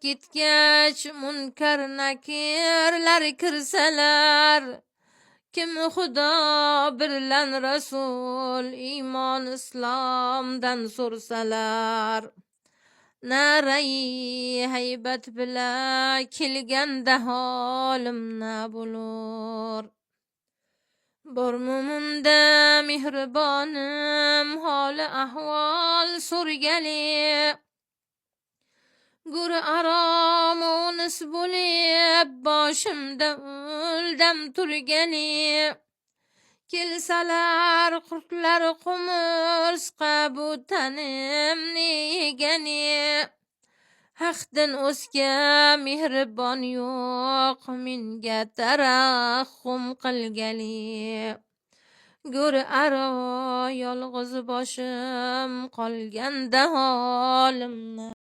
ketgach munkar nakirlar kirsalar, kim xudo birlan rasul iymon islomdan so'rsalar, narai haybat bilan kelganda holim na bo'lur. Bormumunda mehribonim holi ahvol so'rgali, gur arom unis bo'lib boshimda o'ldam turgali, kelsalar qurtlar qumursqa bu tanimni yegani, haqdan o'zga mehribon yo'q menga tarahhum qilgali, gur aro yolg'iz boshim qolganda holimni